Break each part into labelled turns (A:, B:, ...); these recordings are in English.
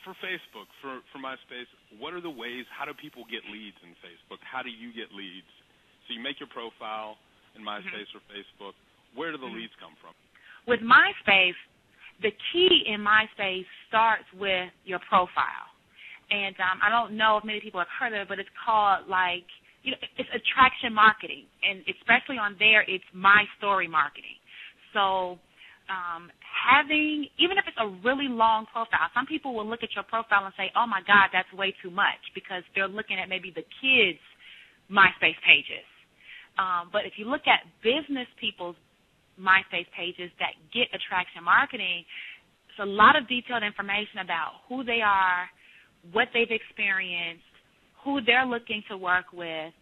A: For Facebook, for MySpace, what are the ways, how do people get leads in Facebook? How do you get leads? So you make your profile in MySpace or Facebook. Where do the leads come from?
B: With MySpace, the key in MySpace starts with your profile. And I don't know if many people have heard of it, but it's called, it's attraction marketing. And especially on there, it's my story marketing. So even if it's a really long profile, some people will look at your profile and say, oh, my God, that's way too much, because they're looking at maybe the kids' MySpace pages. But if you look at business people's MySpace pages that get attraction marketing, it's a lot of detailed information about who they are, what they've experienced, who they're looking to work with,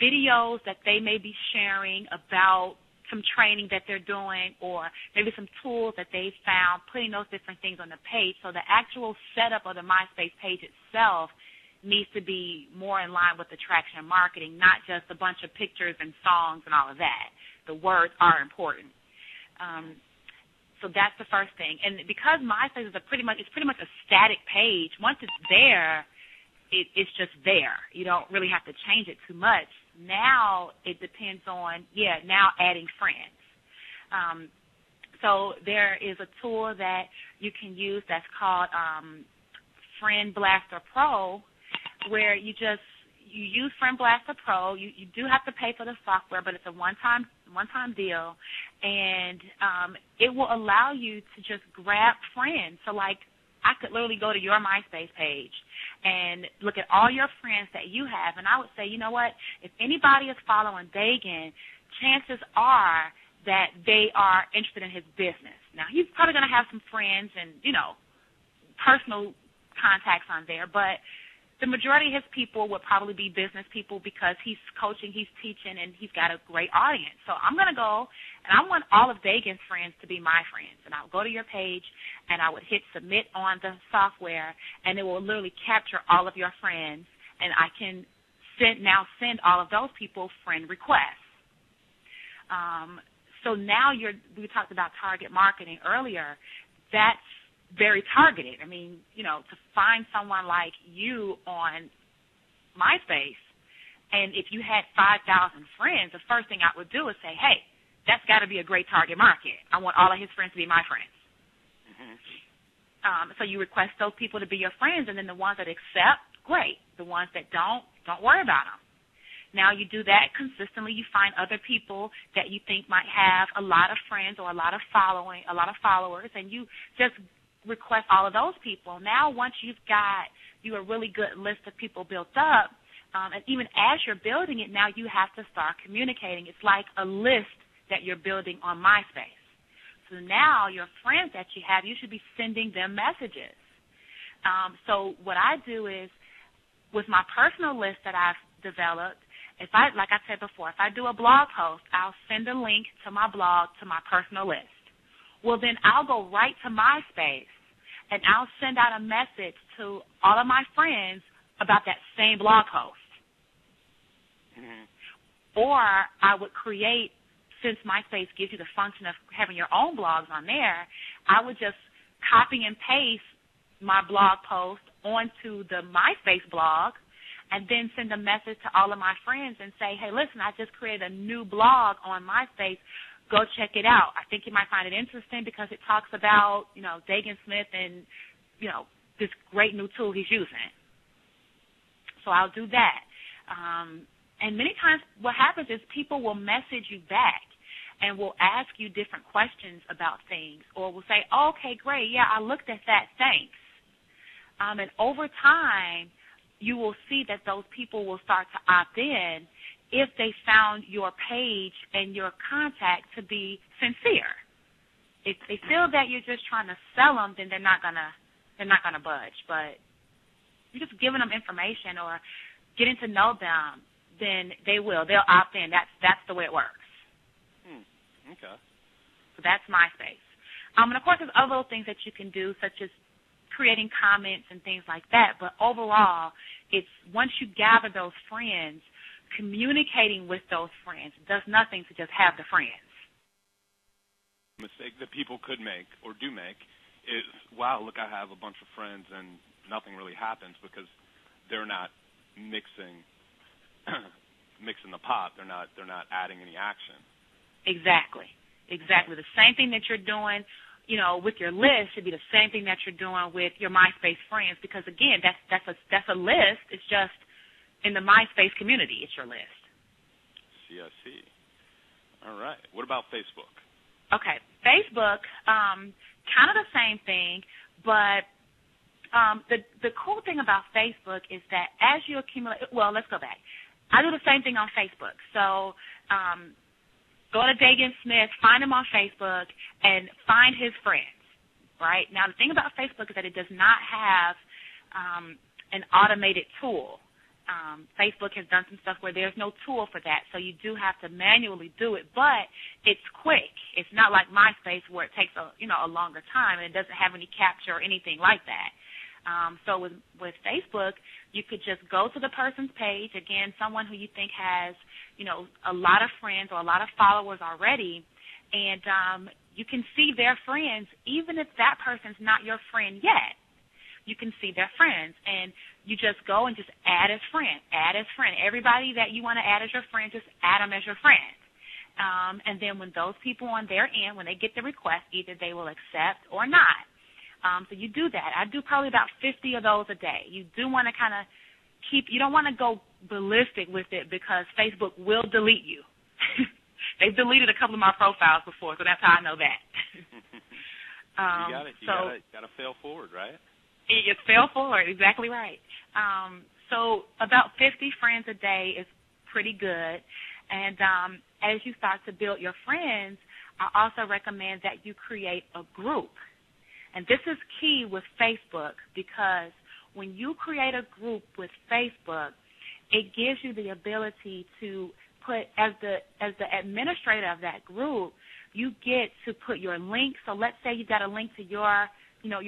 B: videos that they may be sharing about some training that they're doing, or maybe some tools that they've found, putting those different things on the page. So the actual setup of the MySpace page itself needs to be more in line with attraction marketing, not just a bunch of pictures and songs and all of that. The words are important. So that's the first thing. And because MySpace is pretty much a static page, once it's there, it's just there. You don't really have to change it too much. Now it depends on, now adding friends. So there is a tool that you can use that's called Friend Blaster Pro, where you use Friend Blaster Pro. You do have to pay for the software, but it's a one-time deal, and it will allow you to just grab friends. So, I could literally go to your MySpace page and look at all your friends that you have, and I would say, you know what, if anybody is following Daegan, chances are that they are interested in his business. Now, he's probably going to have some friends and, personal contacts on there, but the majority of his people would probably be business people, because he's coaching, he's teaching, and he's got a great audience. So I'm going to go, and I want all of Daegan's friends to be my friends. And I'll go to your page, and I would hit submit on the software, and it will literally capture all of your friends, and I can send all of those people friend requests. So now we talked about target marketing earlier. That's very targeted. To find someone like you on MySpace, and if you had 5,000 friends, the first thing I would do is say, hey, that's got to be a great target market. I want all of his friends to be my friends. Mm-hmm. So you request those people to be your friends, and then the ones that accept, great. The ones that don't worry about them. Now you do that consistently. You find other people that you think might have a lot of friends or a lot of followers, and you just request all of those people. Now, once you've got a really good list of people built up, and even as you're building it, now you have to start communicating. It's like a list that you're building on MySpace. So now your friends that you have, you should be sending them messages. So what I do is, with my personal list that I've developed, like I said before, if I do a blog post, I'll send a link to my blog to my personal list. Well, then I'll go right to MySpace, and I'll send out a message to all of my friends about that same blog post. Mm-hmm. Or I would create, since MySpace gives you the function of having your own blogs on there, I would just copy and paste my blog post onto the MySpace blog, and then send a message to all of my friends and say, hey, listen, I just created a new blog on MySpace. Go check it out. I think you might find it interesting because it talks about, Daegan Smith and, this great new tool he's using. So I'll do that. And many times what happens is people will message you back and will ask you different questions about things, or will say, oh, okay, great, yeah, I looked at that, thanks. And over time, you will see that those people will start to opt in if they found your page and your contact to be sincere. If they feel that you're just trying to sell them, then they're not gonna budge. But you're just giving them information or getting to know them, then they'll opt in. That's the way it works.
A: Okay.
B: So that's MySpace. And of course, there's other little things that you can do, such as creating comments and things like that. But overall, it's once you gather those friends, communicating with those friends does nothing to just have the friends.
A: Mistake that people could make or do make is, wow, look, I have a bunch of friends and nothing really happens because they're not mixing the pot. They're not adding any action.
B: Exactly. The same thing that you're doing, with your list should be the same thing that you're doing with your MySpace friends, because again, that's a list. It's just in the MySpace community. It's your list.
A: I see. All right. What about Facebook?
B: Okay, Facebook, kind of the same thing, but the cool thing about Facebook is that as you accumulate, well, let's go back. I do the same thing on Facebook. So go to Daegan Smith, find him on Facebook, and find his friends, right? Now, the thing about Facebook is that it does not have an automated tool. Facebook has done some stuff where there's no tool for that, so you do have to manually do it, but it's quick. It's not like MySpace where it takes a longer time, and it doesn't have any capture or anything like that. So with Facebook, you could just go to the person's page, again, someone who you think has, a lot of friends or a lot of followers already, and you can see their friends, even if that person's not your friend yet. You can see their friends, and you just go and just add as friend. Everybody that you want to add as your friend, just add them as your friend. And then when those people on their end, when they get the request, either they will accept or not. So you do that. I do probably about 50 of those a day. You do want to kind of you don't want to go ballistic with it because Facebook will delete you. They've deleted a couple of my profiles before, so that's how I know that.
A: You got to fail forward, right?
B: It's fail forward, exactly right. So about 50 friends a day is pretty good. And as you start to build your friends, I also recommend that you create a group. And this is key with Facebook because when you create a group with Facebook, it gives you the ability to put, as the administrator of that group, you get to put your link. So let's say you've got a link to your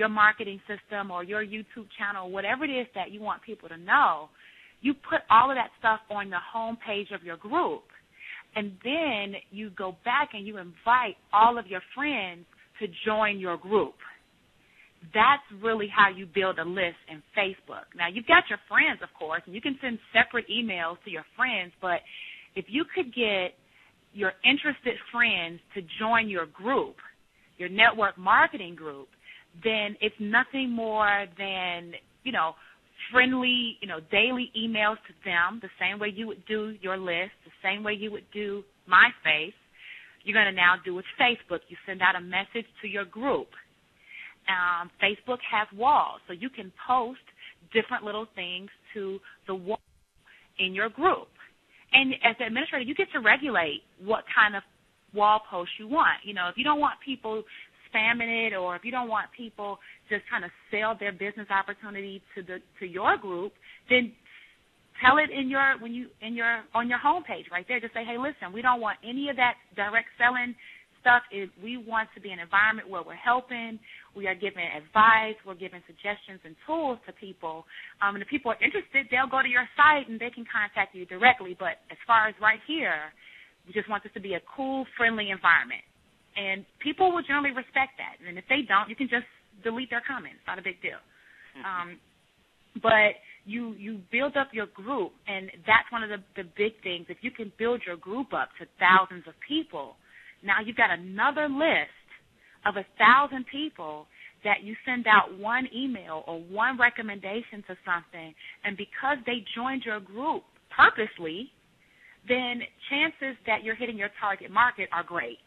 B: marketing system or your YouTube channel, whatever it is that you want people to know, you put all of that stuff on the home page of your group. And then you go back and you invite all of your friends to join your group. That's really how you build a list in Facebook. Now, you've got your friends, of course, and you can send separate emails to your friends, but if you could get your interested friends to join your group, your network marketing group, then it's nothing more than, friendly, daily emails to them, the same way you would do your list, the same way you would do MySpace. You're going to now do with Facebook. You send out a message to your group. Facebook has walls, so you can post different little things to the wall in your group. And as the administrator, you get to regulate what kind of wall post you want. If you don't want people spamming it, or if you don't want people just kind of sell their business opportunity to your group, then tell it on your homepage right there. Just say, hey, listen, we don't want any of that direct selling stuff. We want to be an environment where we're helping, we are giving advice, we're giving suggestions and tools to people. And if people are interested, they'll go to your site and they can contact you directly. But as far as right here, we just want this to be a cool, friendly environment. And people will generally respect that. And if they don't, you can just delete their comments. It's not a big deal. But you build up your group, and that's one of the big things. If you can build your group up to thousands of people, now you've got another list of 1,000 people that you send out one email or one recommendation to something, and because they joined your group purposely, then chances that you're hitting your target market are great.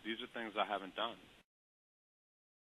A: These are things I haven't done.